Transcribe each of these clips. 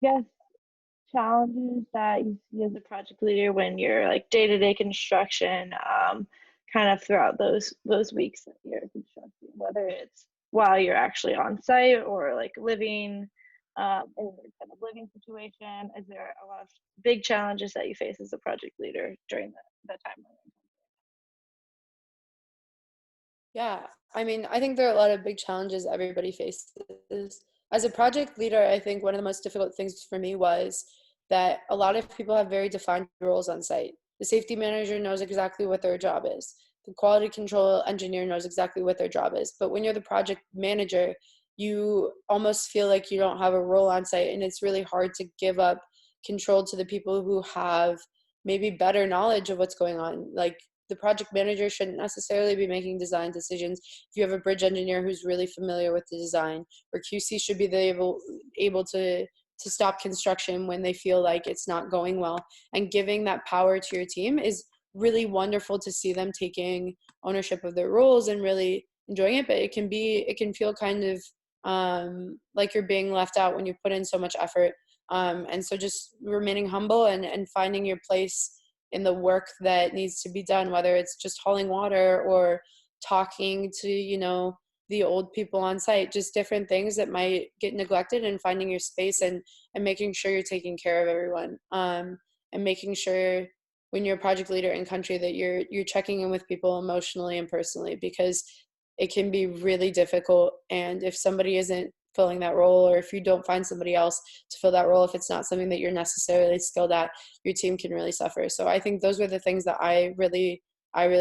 guess challenges that you see as a project leader when you're like day-to-day construction, kind of throughout those weeks that you're constructing, whether it's while you're actually on site or like living in your kind of living situation. Is there a lot of big challenges that you face as a project leader during that time? Yeah, I mean, I think there are a lot of big challenges everybody faces. As a project leader, I think one of the most difficult things for me was that a lot of people have very defined roles on site. The safety manager knows exactly what their job is. The quality control engineer knows exactly what their job is. But when you're the project manager, you almost feel like you don't have a role on site, and it's really hard to give up control to the people who have maybe better knowledge of what's going on. Like, the project manager shouldn't necessarily be making design decisions. If you have a bridge engineer who's really familiar with the design, or QC should be able to stop construction when they feel like it's not going well. And giving that power to your team is really wonderful to see them taking ownership of their roles and really enjoying it. But it can feel kind of like you're being left out when you put in so much effort. And so just remaining humble and finding your place in the work that needs to be done, whether it's just hauling water or talking to, the old people on site, just different things that might get neglected, and finding your space and making sure you're taking care of everyone. And making sure when you're a project leader in country that you're checking in with people emotionally and personally, because it can be really difficult. And if somebody isn't filling that role, or if you don't find somebody else to fill that role, if it's not something that you're necessarily skilled at, your team can really suffer. So I think those were the things that I really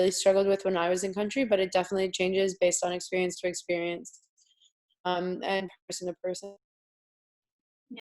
struggled with when I was in country, but it definitely changes based on experience to experience, and person to person.